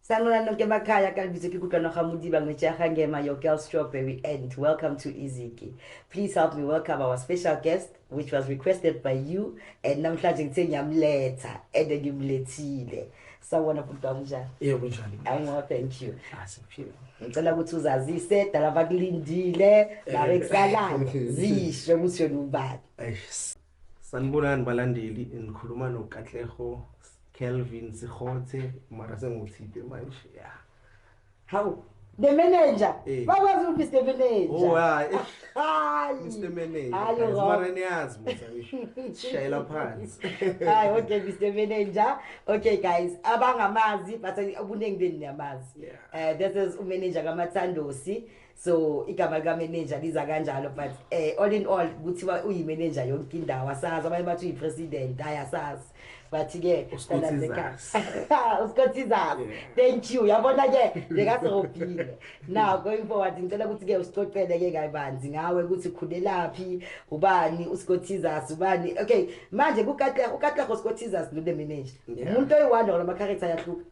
Sanibona nonke emakhaya kalibizwe kikuhlwa noHamudiba ngijaha ngema your girl Strawberry and welcome to Iziki. Please help me welcome our special guest which was requested by you and namhlanje ngithe ngiyamletha and ngimlethile. Sawubona futhi kanjani? Yebo njani? Angwa thank you. Siphila. Ngicela ukuthi uzazise dala bakulindile nawe kusalayo zisho ukuthi wena ubani. Sanibonani balandeli nikhuluma noKatleho Kelvin Sikhote mara senguthiphe manje ya. How? The manager. Bakwazi ukuthi Mr Manager. Oh hayi. Hayi. Mr Manager. Hayi mara niyazi manje. Shayela phansi. Hayi okay Mr Manager. Okay guys, abangamazi but ubuningi beni niyamazi. This is umanager kaMathandosi. So igama lika manager liza kanjalo but all in all kuthiwa uyi manager yonke indawo asazi abanye bathi uyi president ayasazi but ke uskotizas thank you yabona ke ngekasobhile now going forward ngicela ukuthi ke usicocele ke kayibanzi ngawe ukuthi khulelaphi ubani uskotizas ubani okay manje ukatla uskotizas no the manager umuntu oyiwanda ngoba character yahluka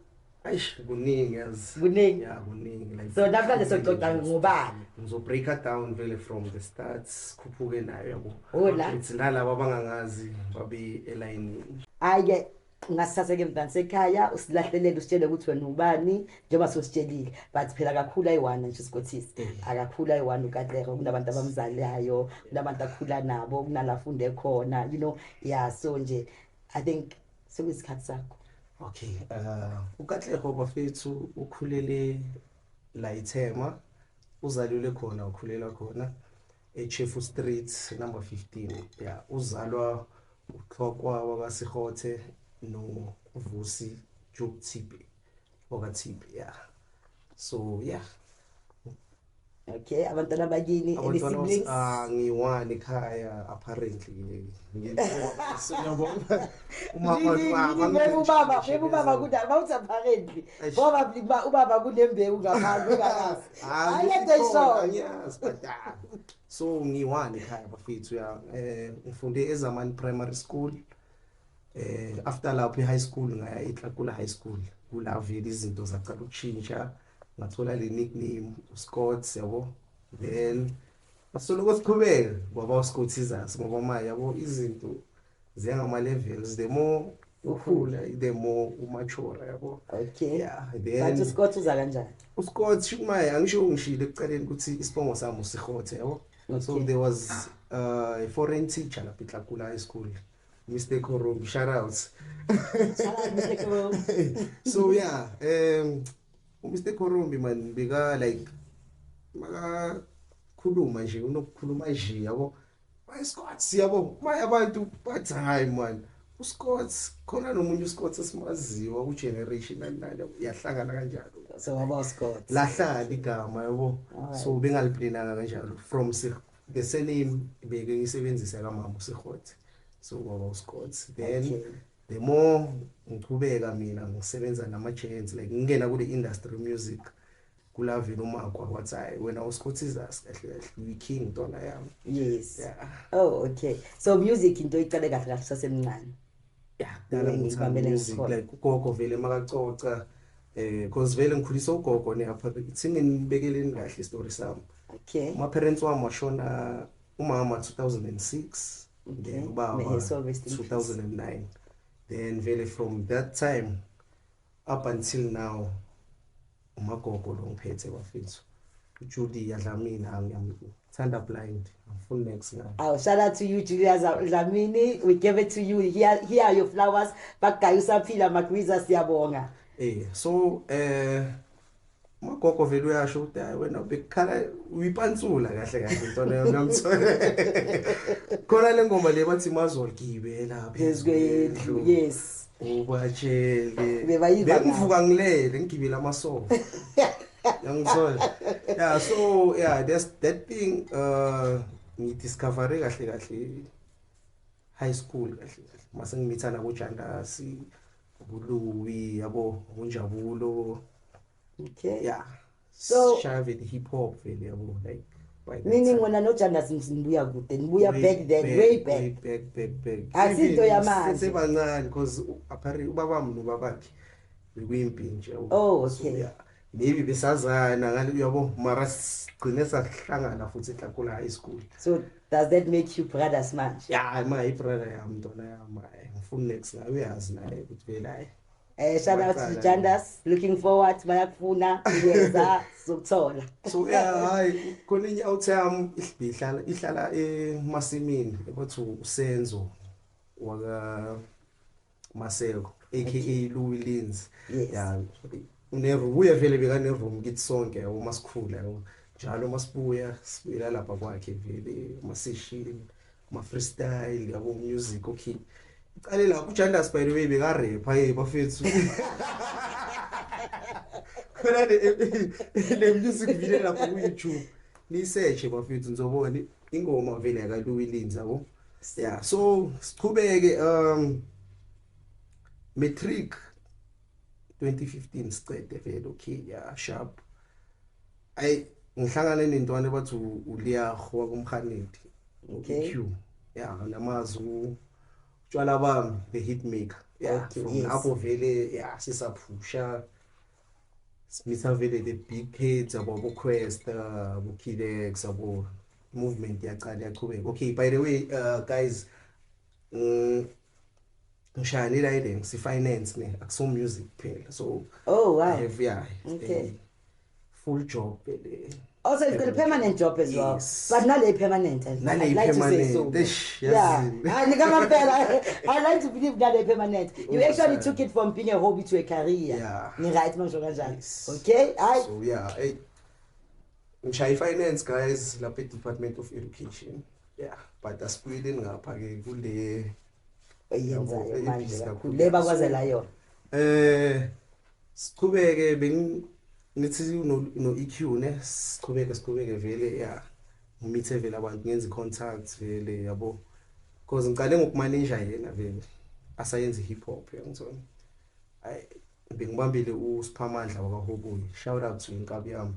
Aish kuningi yazi. Kuningi. Yeah, kuningi like. So namhlanje soxoxa ngobani? Ngizo break it down vele from the starts khuphuke nayo yabo. Hola. It's nalabo abangangazi babe eline. Ayike ngasithatha ke mntana sekhaya usilahlelele usitshele ukuthi wena ubani njengoba sositshelile but phela kakhulu ayiwana nje sikothisi akakhulu ayiwana uKatlego kunabantu abamzalayo kunabantu akhula nabo kunalafunde khona you know yeah so nje I think sekuyisikhathi sakho. Okay, uKatlego bafethu ukhulele la eThema, uzalule khona ukhulela khona eChefu Street number 15. Yeah, uzalwa uXhokwa wakwaSikhothe no Vusi Jobtipe okaTipe. Yeah. So yeah. Okay, abantwana bakini any siblings? Ngiwani ekhaya apparently. Ngiyabona. Ubaba kuda bawuthi apparently. Ngoba ubaba kunembewu ngaphandle kakhulu. So ngiwani ekhaya bafethu ya ngifunde eZamani Primary School. After lapho high school ngaya eTlakula High School. Kula vele izinto zacala ukushintsha. Ngathola le nickname Scott yabo then basoloko siqhubeka ngoba uScottizas ngoba manje yabo izinto ziyangama levels the more ukhula the more umature yabo. Okay yeah then but uScott uza kanjani? uScott shumaye angisho ngishilo ekuqaleni ukuthi isibongo sami uSikhothe yabo. So there was a foreign teacher lapha eTlakula High School Mr Koro shout out Mr Koro. So yeah Mr Korombi man beka like maka khuluma nje unokukhuluma nje yabo Scott siyabo manje abantu bathi hayi man uScott khona nomunye uScott esimaziwa ku generation nani yahlangana kanjalo so waba Scott lahlala igama yabo so bengaliplananga kanjalo from the surname beke ngisebenzisa kamama uSikhothe so waba uScott then the more ngiqhubeka mina ngisebenza nama chants like ngingena kule industry music kula vele umakwa wathi hayi wena uScottizas kahle kahle we king ntona yami. Yes yeah. Oh okay so music into icale kahle kahle sasemncane. Yeah dala ngithanda music like ugogo vele makacoca because vele ngikhulisa ugogo ne apha ithinginibekele kahle story sami. Okay My parents wami washona umama 2006 then ubaba 2009. Then very from that time up until now umagogo lo ngiphethe bafethu uJudy Dlamini ngiyamthanda blind I'm full next now. Oh shout out to you Judy Dlamini we give it to you here are your flowers bakugayisa phila magwiza siyabonga. So umagogo vele uyasho ukuthi hayi wena bekhala uyipantsula kahle kahle intona yamthola khona le ngoma le bathi mazolgibe lapha phezulu yes ubatshele bengivuka ngilele ngigibela amasofa yangithola yeah so yeah there's that thing ngidiscover kahle kahle high school kahle mase ngimithana kuJandasi uBuluwi yabo uNjabulo. Okay yeah so shave the hip hop vele yabo like meaning wena noJandasi nibuya kude nibuya back then way back back asinto yamanje sebancane because apparently ubaba wami nobabakhe bekuyimpi nje yabo. Oh, So okay. yeah, maybe besazana ngale yabo mara sigcine sahlangana futhi eTlakula High School. So does that make you brothers manje? Yeah, my brother yami ntona yami ngifuna next nawe uyazi naye ukuthi vele hayi. Shout out to Jandas, looking forward bayakufuna ukwenza sizokuthola. So yeah, hayi khona inye out yami ihlala eMasimini ebathi uSenzo waka Maseko aka Louis Lins. Yes. Yeah, ubuye vele bekane room kithi sonke yabo masikhula yabo. Njalo masibuya sibuyela lapha kwakhe vele maseshini ma freestyle yabo music okay. Qale lapho uJandas by the way beka rap hayi bafethu. Khona le music video lapha ku YouTube. Ni search bafethu nizobona ingoma vele ka Louis Lins yabo. Yeah, so siqhubeke matric 2015 siqede vele okay yeah sharp. Ay ngihlangana nentwana bathi uLea khwa kumkhaneti. Okay. Q. Yeah, namazu utshwala bami the hitmaker. Yeah, Okay, from yes. lapho vele yeah sisaphusha. Simitha vele the big heads abo Quest, abo Kidex, abo movement yaqala yaqhubeka. Okay, by the way guys ngishaya ni si finance ne akuso music phela. So Oh wow. I have yeah, Okay. full job vele. Also, you've got a permanent job as well. Yes. But not a permanent. Not I'd a like permanent. to say so. Yes. Yeah. I like to believe not a permanent. You actually took it from being a hobby to a career. Yeah. Ni right manjo kanjani. Yes. Okay? So yeah, ngishaya finance guys lapha Department of Education. Yeah, but asipuyile ngapha ke kule oyenzayo manje kakhulu. Leba kwazela yona. Siqhubeke nithi no EQ ne siqhubeke vele yeah ngimithe vele abantu ngenza contacts vele yabo because ngiqale ngokumanage yena vele asayenza hip hop yangizona ay bengibambile uSiphamandla wakaHobuyi shout out to inkabi yami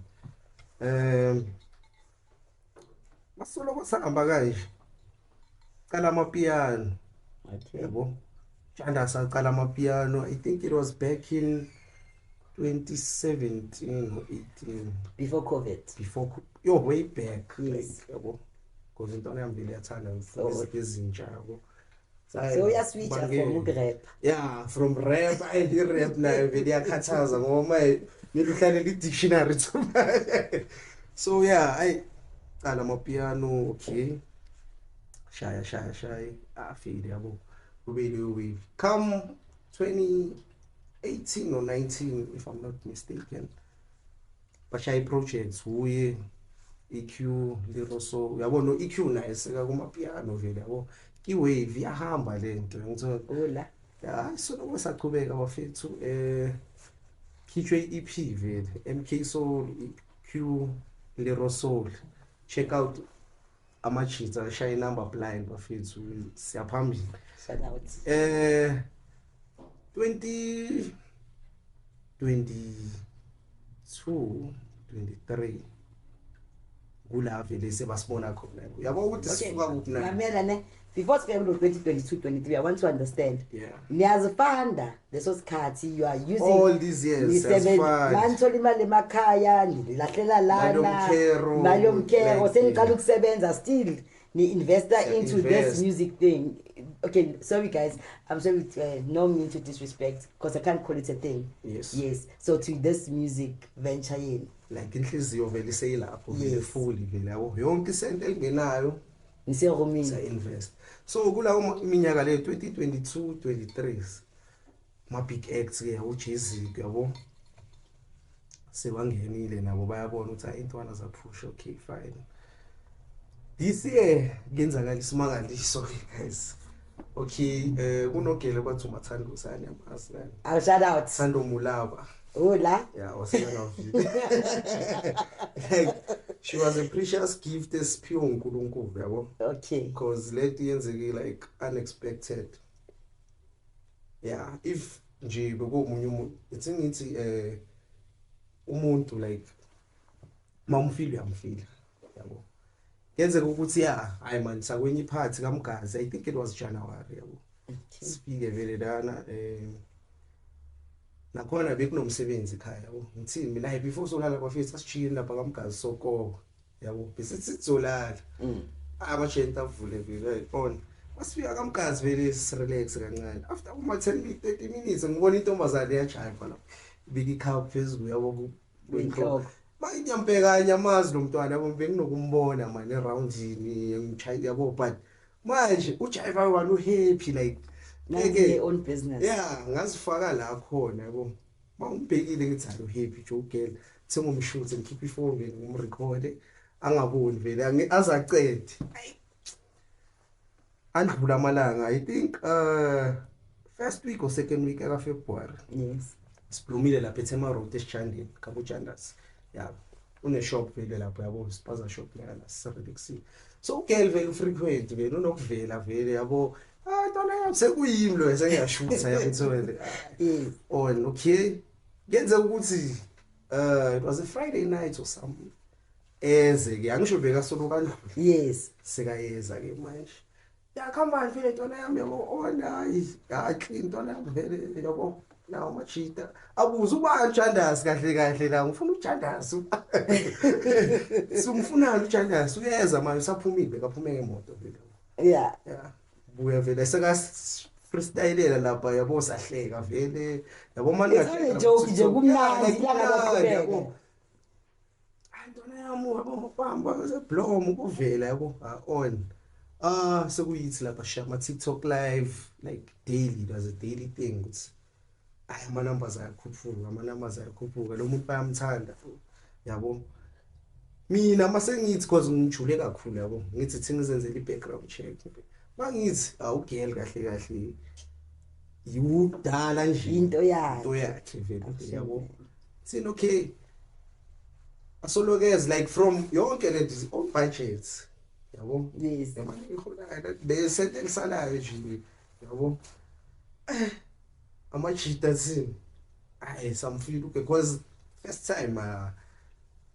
masolo kwasahamba kanje qala amapiano yabo Jandas aqala amapiano I think it was back in 2017 or 18 before COVID. You're way back. Yes. Yabo. Because into yami vele yathanda izinto ezintsha yabo. So you switch from rap. Yeah, from rap I rap nayo vele yakhathaza ngoba mina uhlale li dictionary to. So yeah, I qala amapiano okay. Shaya afide yabo. Kubele wave. Come 2018 or 19 if I'm not mistaken. Bashaya projects uye EQ Liroso yabona EQ naye seka kuma piano vele yabo iwave yahamba lento ngithola Ola. yeah so nokusaqhubeka bafethu khitshwe EP vele MK Soul EQ Liroso check out amachitsa shaya number blind bafethu siyaphambili Shout out. 2022 23 kula vele sebasibona khona yabo ukuthi sisuka kuphi na Ngamela ne before sifike ku 2022 23 I want to understand. yeah Niyazifanda leso sikhathi you are using all these years manithola imali emakhaya ngilahlela lana imali yomkero sengiqala ukusebenza still ni investor into this music thing. Okay, sorry guys, I'm sorry no mean to disrespect because I can't call it a thing. Yes, so to this music venture in like inhliziyo vele seyilapho vele fully vele yabo yonke isente elingenayo niseromini sa invest. So kula iminyaka le 2022 23 ma big acts ke yabo Jay-Z yabo sebangenile nabo bayabona ukuthi intwana zaphusha okay fine. This year ngenzakala isimangaliso guys. Okay, kunogele bathi umathanda usani yamazi nani. I'll shout out. Thando Mulaba. Ola. Yeah, wasena like she was a precious gift esiphiwe uNkulunkulu yabo. Okay. Because leti yenzeke like unexpected. Yeah, if nje bekumunye umuntu it's ngithi umuntu like mamfeel uyamfeel yabo. Yenzeka ukuthi yeah hayi man sakwenye iphathi kaMgazi I think it was January yabo. Okay. Sifike vele lana nakhona bekunomsebenzi ekhaya yabo ngithini mina hey before solala bafethu asijini lapha kaMgazi sokoko yabo bese sizolala amajenti avule vele on masifika kaMgazi vele sirelax kancane after uma 10 minutes ngibona intombazane yajayiva lapha bika ikhaphu phezulu yabo Inhloko. Mangiyampeka nyamazi lo mntwana yabo benginokumbona manje eroundini ngichayi yabo but manje ujayiva walo happy like Nange own business. yeah ngazifaka la khona yabo mawumbhekile ngithi alo happy Joe girl sengumshuthi ngikhipha ifoni vele ngimrecord angaboni vele azacede andlula amalanga I think first week or second week ka February Yes. siblumile lapha eThema Road eSichandeni kaBujandas yeah une shop vele lapha yabo spaza shop la Serelexi so girl vele frequent vele unokuvela vele yabo ntona yami sekuyimi lo esengiyashutha yabo vele Yes. on okay ngenze ukuthi it was a Friday night or something eze ke angisho beka solo kandlula Yes. sekayeza ke manje ya come on vele ntona yami yabo ona hayi clean ntona yami vele yabo nawo machita abuza uba uJandasi kahle kahle la ngifuna uJandasi singifuna uJandasi uyeza manje usaphumile kaphume ngemoto vele Yeah. yeah buya vele seka freestylela lapha yabo sahleka vele yabo manje It's joke nje kumnandi ilanga loqhubeka. Antona yami yabo mapamba seblom kuvela yabo on sekuyithi lapha shama TikTok live like daily there's a daily thing ukuthi ay ama numbers ayakhuphuka lo muntu bayamthanda yabo mina masengithi because ngijule kakhulu yabo ngithi thi ngizenzele i-background check mangithi awugel kahle kahle yudala nje Into yakhe vele yabo sin okay asolokezi like from yonke lento on budget yabo Yes. yamanje ikhona bese elisalayo nje yabo amachita thini ay samfeel because first time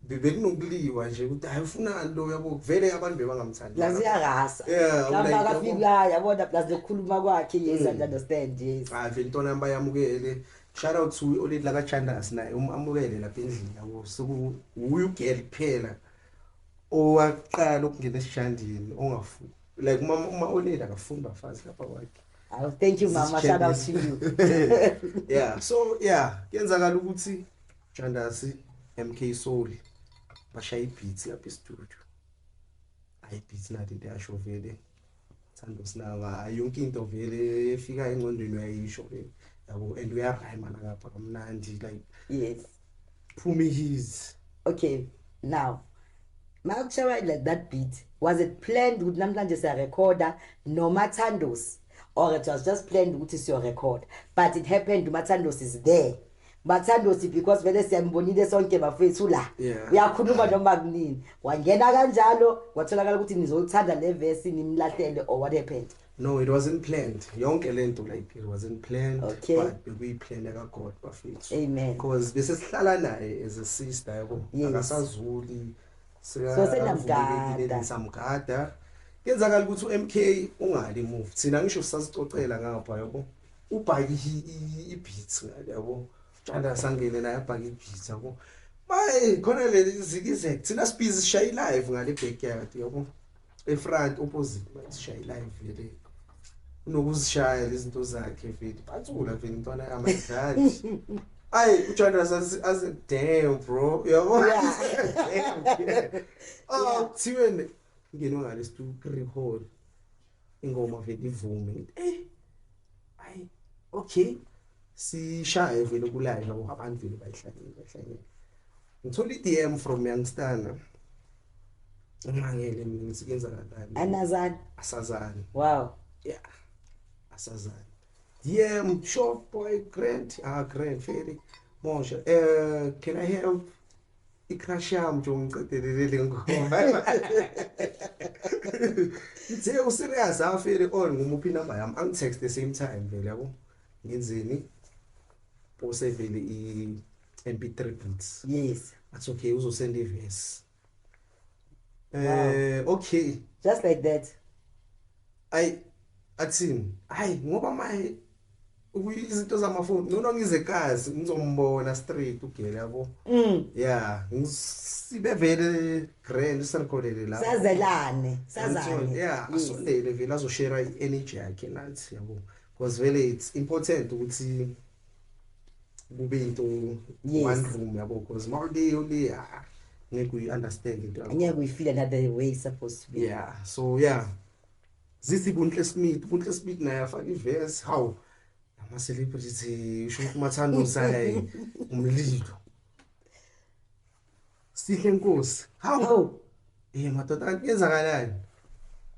bekunokuliwa nje ukuthi ayifunani lo yabo vele abantu bebangamthandi Laziyarasa. Yeah, Mhlawumbe like, akafika yabona plus lokukhuluma kwakhe yes I understand yes. vele ntona bayamukele shout out to oledi la kaChandasi naye amukele lapha endlini yabo soku uyugel phela owaqala ukungena esijandini ongafu like uma oledi akafunda bafazi lapha kwakhe Oh, thank you mama, shout out to you. yeah so yeah kuyenzakala ukuthi Chandasi MK Soul bashaya beats lapha e-studio ay beats nathi ndiyasho vele thando sinanga yonke into vele efika engqondweni uyayisho vele yabo and uyarhyme ngapha kamnandi like Yes. phumi his Okay, now Makushaya like that beat, was it planned with namhlanje siya recorder no Mathandos, or it was just planned ukuthi siyo record, but it happened Mathandos is there. Mathandos because vele siyambonile sonke bafethu la. Yeah. Uyakhuluma noma kunini. Wangena kanjalo kwatholakala ukuthi nizolithanda le verse nimlahlele or what happened? no it wasn't planned yonke lento like it wasn't planned Okay. but bekuyiplane kaGod bafethu Amen. because bese sihlala naye as a sister yabo Yes. akasazuli So senamgada. samgada kenzakala ukuthi uMK ungali move thina ngisho sasicocela ngapha yabo ubhaki ibeats ngale yabo Janda sangene naye abhaki ibeats yabo bayi khona le zikizek thina sibhizi shay live ngale backyard yabo efront opposite shay live vele unokuzishaya izinto zakhe vele bathula vele intwana yamadlali ay uJanda as damn bro yabo damn thiwene ngenwe ngale stu record ingoma vele ivume ay okay sishaye vele kulive labo abantu vele bayihlangene ngithola iDM from youngster ngangele mina sikenza kanjani Anazani. asazani Wow. yeah asazani DM short boy grant grant very mosha can I help icrash yami nje ngiqedelele ngoma ithe userious afere on ngumuphi number yami angitext the same time vele yabo ngenzeni pose vele MP3 beats Yes. that's okay uzosend iverse Wow. okay Just like that. athini hayi ngoba manje izinto zamafoni noma ngize kazi ngizombona straight ugele yabo yeah sibe vele grand sirkolele la sazelane yeah asondele vele azoshare i-energy yakhe nathi yabo because vele it's important ukuthi kube into one room yabo because mawude yoli ngeke uyi-understand into yakho ngeke uyifeel another way supposed to be yeah so yeah zithi Buntle Smith naye afaka iverse how ama celebrities usho ukuthi mathando sayi umlilo sihle Nkosi how madoda akenzakalani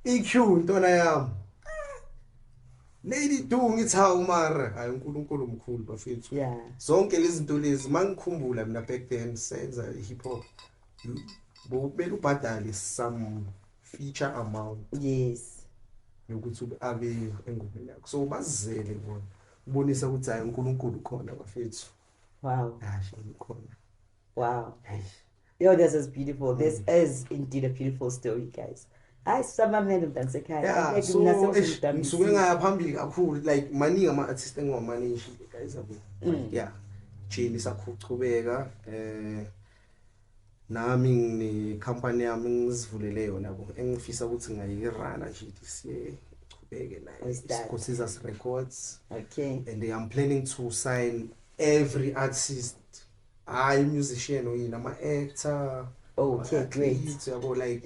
EQ intona yami Lady Do ngithi hawu mara hayi uNkulunkulu omkhulu bafethu zonke lezi zinto lezi mangikhumbula mina back then senza hip hop bobela ubhadali some feature amount yokuthi abe engubeni yakho so bazizele bona ubonisa ukuthi hayi uNkulunkulu khona bafethu khona yo this is beautiful this is indeed a beautiful story guys samamele mntansekhaya ngisuke ngaya phambili kakhulu like maningi ama artists engiwamanage guys yabo yeah Jeni sakhuchubeka nami ngine company yami ngizivulele yona yabo engifisa ukuthi ngayirana nje siye chubeke nayo Scottisas Records and I'm planning to sign every artist musician or ama actor great yabo like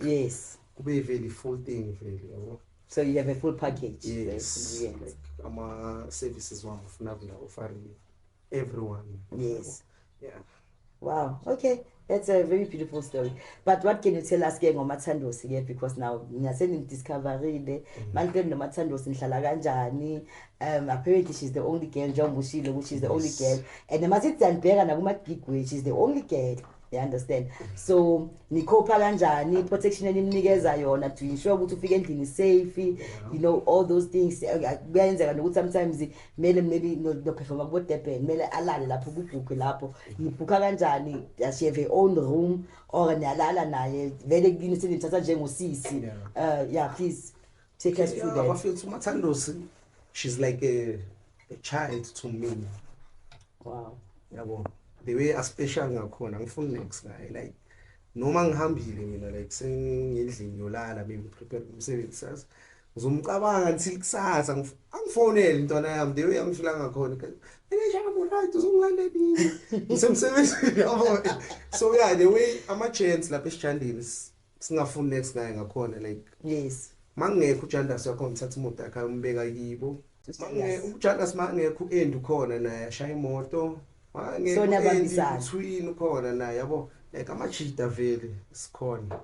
kube vele full thing vele yabo so you have a full package yes like ama services wami ufuna vela offering everyone wow okay that's a very beautiful story but what can you tell us ke ngoMathandosi ke because now ngiyaseni discoveryile manje noMathandosi nihlala kanjani apparently she's the only girl njengobushilo which is the only girl and masithi yanibheka na kuma gig which is the only girl you understand so nikhopha kanjani protection enimnikeza yona to ensure ukuthi ufike endlini safe you know all those things kuyenzeka nokuthi sometimes maybe no perform kubo Durban mele alale lapho kubhuke lapho nibhuka kanjani does she have her own room or niyalala naye vele kini senithatha njengosisi please take us through that bafethu uMathandosi she's like a child to me wow yabo the way a special ngakhona ngifuna next guy like noma ngihambile mina like sengendlini yolala baby prepare umsebenzi sasa ngizomcabanga until kusasa angifonele intwana yami the way angifila ngakhona mina njalo right uzongilandela ngisemsebenzini yabo so yeah the way ama chance lapha esijandeni singafuni next guy ngakhona like mangekho uJandasi yakho ngithatha imoto yakhe umbeka kibo uJandasi mangekho end khona naye ashaya imoto so niyabambisana between khona naye yabo like amachita vele sikhona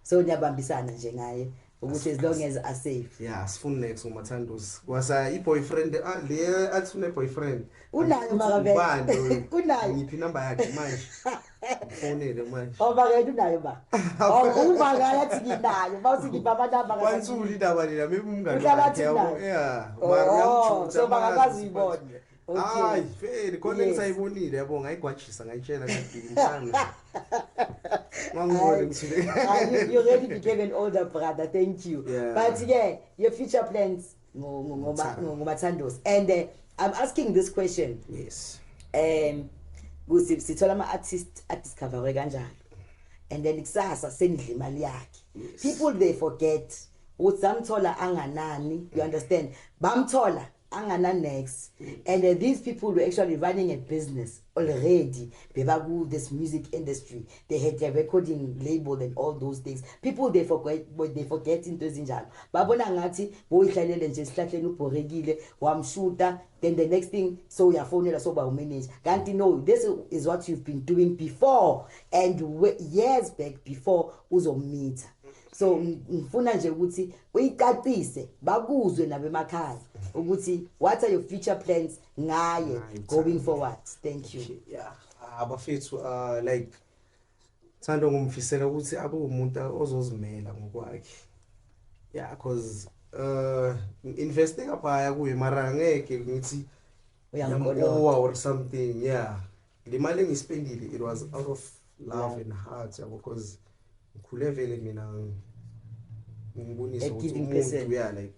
so niyabambisana nje ngaye ukuthi as long as are safe sifuna next uMathandosi kwasa i-boyfriend le athi une boyfriend unayo makabe unayo ngiphi number yakhe manje ufonele manje obakela unayo ba ubakala athi nginayo bawuthi ngipha amanamba kwansuli indaba lela maybe umngane wakhe yabo mara uyamchuza so bangakazi uyibone hayi vele khona ngisayibonile yabo ngayigwajisa ngayitshela ngibhikisana mangibone ngithule you already became an older brother thank you but your future plans ngoMathandosi and I'm asking this question kuthi sithola ama artists adiscover kanjalo and then kusasa sendle imali yakhe people they forget ukuthi samthola anganani you understand bamthola angana next and these people were actually running a business already bebaku this music industry they had their recording label and all those things people they forget into ezinjalo babona ngathi boyihlalele nje sihlahleni ubhorekile wamshuta then the next thing so uyafonela so ba manager kanti no this is what you've been doing before and years back before uzomeet so ngifuna nje ukuthi uyicacise bakuzwe nabemakhaya ukuthi what are your future plans ngaye going forward thank you abafethu like thando ngumfisela ukuthi abe umuntu ozozimela ngokwakhe because investing apha kuye mara ngeke ngithi uyangolowa or something le mali engispendile it was out of love and heart because ngikhule vele mina ngibonisa ukuthi umuntu like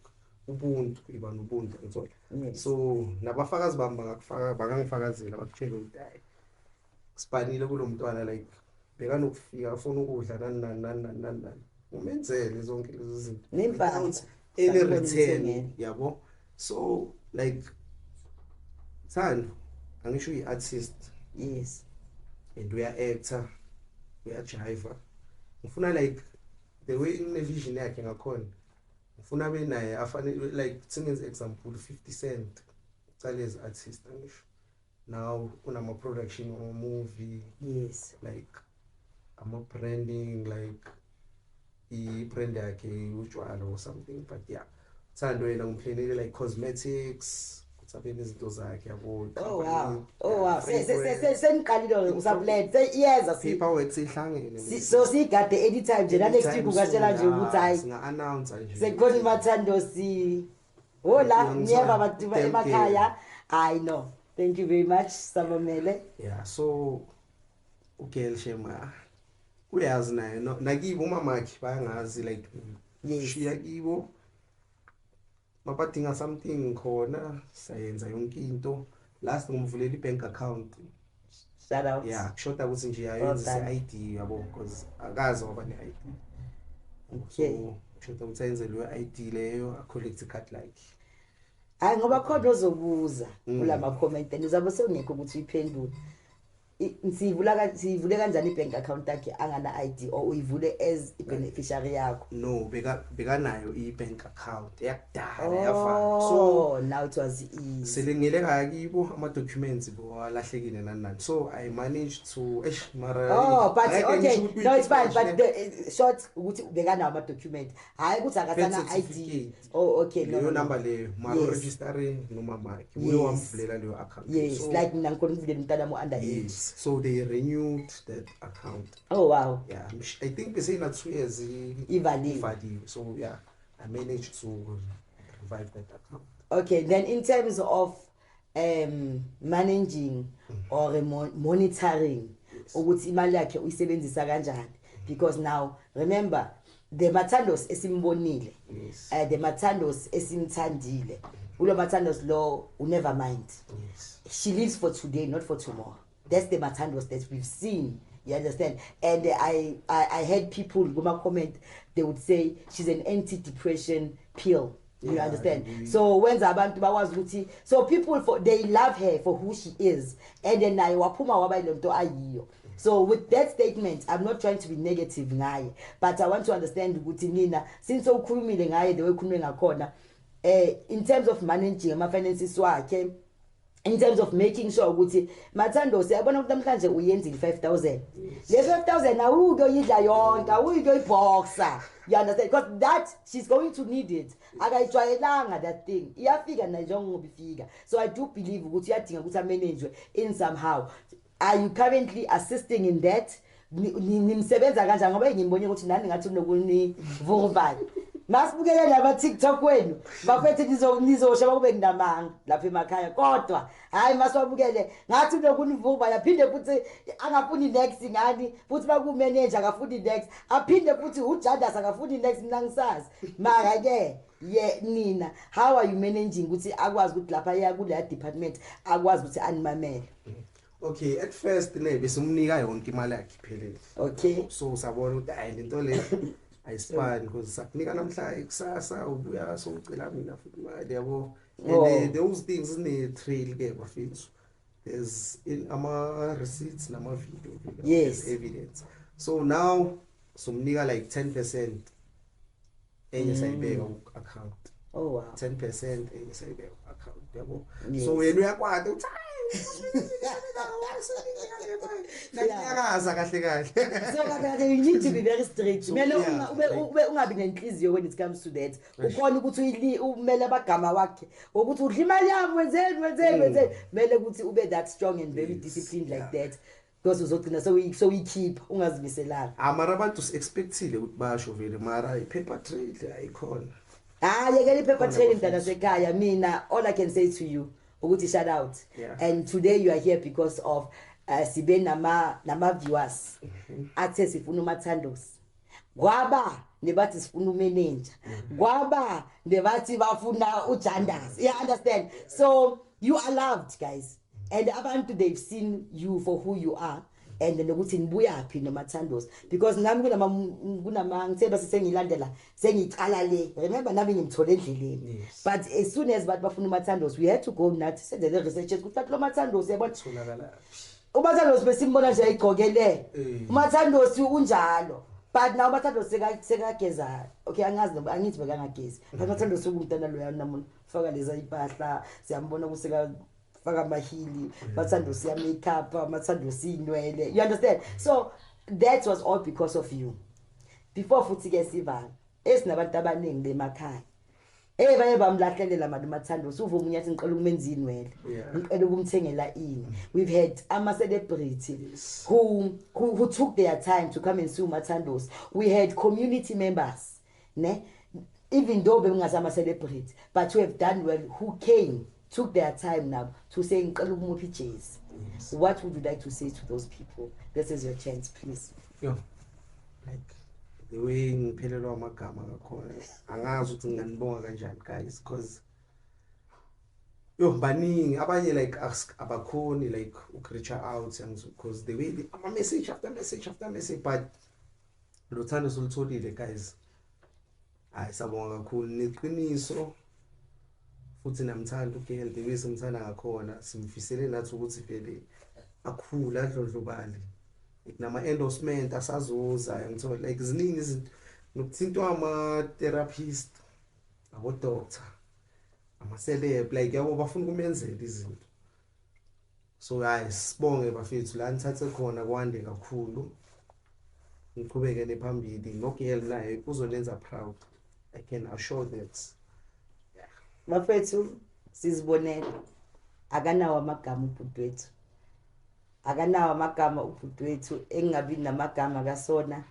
ubuntu iba nobuntu ngithola Yes. so nabafakazi bami bangangifakazela bakutshela ukuthi hayi sipanile kulo mntwana like bekanokufika afuna ukudla nani umenzele zonke lezi zinto Nempahla. without any Sakubona return umthengela. yabo so like Thando angisho uyi-artist Yes. and uya-actor uyajiva ngifuna like the way ine-vision yakhe ngakhona ngifuna abe naye afanele like singenze example 50 Cent ucale as artist angisho now unama-production movie Yes. like ama-branding like i-brand yakhe utshwala or something but yeah Thando yena ngimplainele like cosmetics kuthaphe nezinto zakhe yabo Oh wow. Seniqalile usablet. Iyeza si. paperwork sihlangene So sigade anytime nje la next week ukashela nje ukuthi hayi singa-announce nje sekukhona imathando si. Oh la ngiyeva abantu emakhaya. I know. Thank you very much Sabamele. yeah so ugirl shema uyazi naye nakibo umamakhe bayangazi like Yes. shiya kibo mabadinga something khona sayenza yonke into last ngumvulela i-bank account Shout out. yeah kushoda ukuthi nje Well ayenze done. i-ID yabo because akazi waba ne-ID Okay. so kushoda ukuthi ayenze leyo ID leyo a-collect i-card like Hayi ngoba khona ozobuza kulama comment nizabe sewungekho ukuthi uyiphendule. Sivule kanjani ibank account yakhe angana ID or uyivule as i-beneficiary yakho? no bekanayo i-bank account yakudala yafana so now it was easy. selengileka kibo ama-documents bowalahlekile nani so I managed to mara But okay, no it's fine but the short ukuthi bekanawo ama-document hayi ukuthi akathana ID. Okay, leyo no. number leyo mara Yes. registering nomamakhe Yes. uye wamvulela leyo account Yes, so like mina ngikhona ukuvulela umntana underage. yes so they renewed that account Oh wow. yeah I think they say na 2 years Ivaliwe. so yeah I managed to revive that account. Okay, then in terms of managing or monitoring ukuthi imali yakhe uyisebenzisa kanjani because now remember the Mathandos esimbonile Yes. the Mathandos esimthandile ulo Mathandos lo never mind. Yes. She lives for today, not for tomorrow. That's the Mathandos that we've seen. You understand? And I heard people comment, they would say she's an anti-depression pill. You Yeah, understand? So when abantu bawazi ukuthi so people they love her for who she is and then nayo waphuma waba ilonto ayiyo. So with that statement I'm not trying to be negative ngaye but I want to understand ukuthi nina since ukhulumile ngaye the way ukhulume ngakhona in terms of managing ama finances wakhe in terms of making sure ukuthi Mathando siyabona ukuthi namhlanje uyenzile 5,000 le 5,000 awuyoyidla yonke awuyoyiboxa you understand because that she's going to need it akayijwayelanga that thing iyafika na njengoba ifika so I do believe ukuthi uyadinga ukuthi manage in somehow. Are you currently assisting in that? Nimsebenza kanjani ngoba ngimbonye ukuthi nani ngathi unokuni vuruvayo masibukele laba TikTok wenu bafethe nizosha kube kunamanga lapha emakhaya kodwa hayi masibukele ngathi unokunivuka yaphinde futhi angafuni next ngani futhi baku manager akafuni next aphinde futhi uJadas akafuni next mina ngisazi mara ke nina how are you managing ukuthi akwazi ukuthi lapha ya kule department akwazi ukuthi animamele? Okay, at first besimnika yonke imali yakhe iphelele. Okay. So sabona ukuthi hayi lento le ayisifani because sakunika namhla ekusasa ubuya so ucela mina futhi imali yabo. And those things in trail ke bafethu. There's in ama receipts nama video. Yes. Evidence. So now somnika like 10% enye sayibeka account. Oh wow. 10% enye sayibeka account yabo. Yes. So wena uyakwata uthi nakuyakaza kahle kahle So kahle you need to be very strict. Kumele ube ungabi nenhliziyo when it comes to that. Ukhona ukuthi umele abagama wakhe ukuthi udla imali yami wenzeni mele ukuthi ube that strong and very disciplined like that because uzogcina so we keep ungazimiselanga. Amara abantu expectile ukuthi basho vele mara ipaper trail ayikhona. Yekela ipaper trail mntana sekhaya mina all I can say to you ukuthi shout out. Yeah. And today you are here because of sibe nama viewers athe sifuna uMathandos kwaba nebathi sifuna umanager kwaba nebathi bafuna ujandas, you understand? So you are loved, guys, and abantu they've seen you for who you are, and nokuthi nibuyaphi noMathandosi, because nami kunama ngithemba sengilandela sengicala le, remember nami ngimthole endleleni, but as soon as bafuna uMathandosi we had to go nathi senze the researches ukuthi lo Mathandosi yabona tholakala uMathandosi besimbona nje ayigqokele uMathandosi unjalo, but now Mathandosi sekageza, okay angazi noma angithi bekangagezi, but Mathandosi umntana lo yana faka leza impahla siyambona kuseka faka amahili, Mathandosi ya makeup, Mathandosi inwele, you understand? So that was all because of you. Before futhi ke sivala esinabantu abaningi bemakhaya baye bamlahlelela manje uMathandosi, uva umunye athi ngicela ukumenza inwele, ngicela ukumthengela ini. We've had ama celebrities who took their time to come and see uMathandosi. We had community members, ne, even though bengazama celebrity, but who have done well, who came, took their time now to say ngicela ukumuphi ijezi. What would you like to say to those people? This is your chance, please. Yo, like the way ngiphelelwa amagama ngakhona angazi ukuthi nginganibonga kanjani guys, because yo baningi abanye like abakhoni like reach out and because the way ama message after message after message, but lothando solutholile guys, hayi sabonga kakhulu neqiniso futhi namthanda uGL the way simthanda ngakhona, simfisele nathi ukuthi vele akhula adlondlobali nama endorsement asazoza ngithola like ziningi izinto nokuthintwa ama therapist, abo doctor, ama celeb like yabo bafuna kumenzela izinto. So guys sibonge bafethu la nithathe khona kwande kakhulu, ngiqhubeke nephambili noGL naye uzonenza proud, I can assure that. Bafethu sizibonela akanawo amagama ubhutwethu, akanawo amagama ubhutwethu, engabi namagama kasona.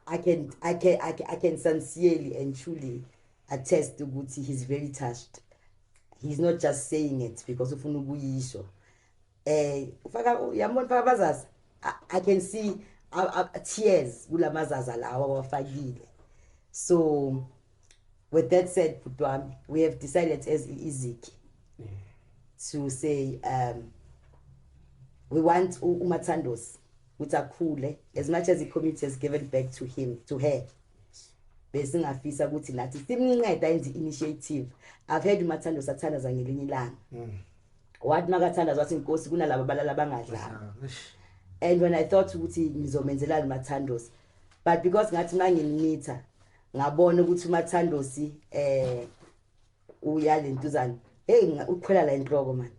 I can sincerely and truly attest ukuthi he's very touched. He's not just saying it because ufuna ukuyisho. Ufaka yamona faka bazazi, I can see tears kulamazaza lawa wafakile. So with that said, we have decided as Iziki to say we want uMathandosi ukuthi akhule as much as the community has given back to him, to her. Bese ngafisa ukuthi nathi simnceda enze initiative. I've heard uMathandosi athandaza ngelinye ilanga. Wathi makathandaza wathi inkosi kunalabo abalala bangadlanga. And when I thought ukuthi ngizomenzela uMathandosi, but because ngathi mangimnitha ngabona ukuthi uMathandosi uyalentuzana, hey ukhwela la enhloko man.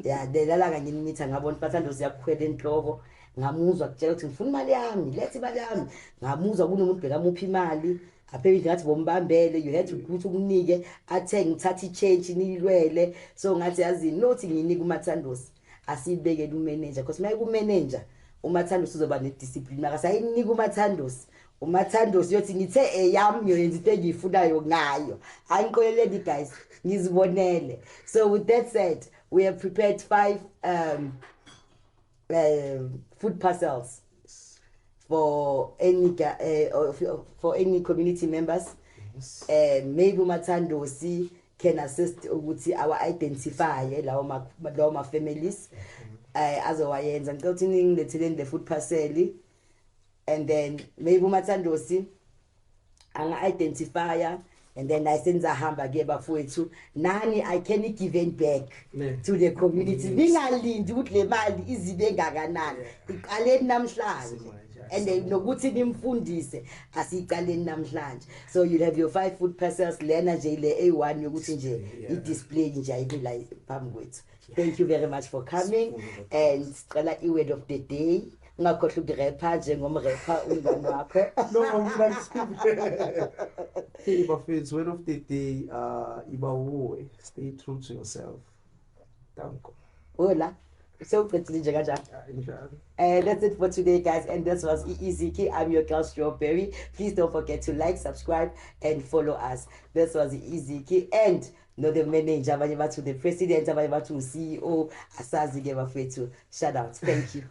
Yeah, delala kanye nimitha ngabona uMathandosi yakhwela enhloko, ngamuzwa kutshela ukuthi ngifuna imali yami, lethe imali yami. Ngamuzwa kunomuntu bekamuphi imali, aphe ngathi bombambele, you had to ukuthi ukunike athenge ngithatha ichange nilwele. So ngathi yazi nothi nginika uMathandosi asibekele umanager, because maye kumanager uMathandosi uzoba nediscipline, akasayinika uMathandosi. uMathandosi yothi ngithe eyami ngiyenza into engiyifunayo ngayo, angiqoleleni guys, ngizibonele. So with that said, we have prepared 5 food parcels for any community members. Maybe uMathandosi can assist ukuthi our identify lawo ma families azowayenza ngicela ngilethele the food parcel, and then maybe uMathandosi anga identifier, and then I send hamba ke bafowethu nani I can give it back to the community. Ningalindi ukuthi le mali izibe ngakanani, iqaleni namhlanje, and then nokuthi nimfundise asiqaleni namhlanje. So you'll have your 5 food parcels lena nje le A1 yokuthi nje I display nje ayibela phambi kwethu. Thank you very much for coming, and sicela I word of the day. Ngakhohle ukurapper njengomrapper ungani wakho. No, hey bafethu, word of the day, iba stay true to yourself. Danko. Hola. So that's it for today, guys, and this was Iziki. I'm your girl Strawberry. Please don't forget to like, subscribe, and follow us. This was Iziki, and no the manager, to the president, to CEO, Asazi Geva Fetu. Shout out. Thank you.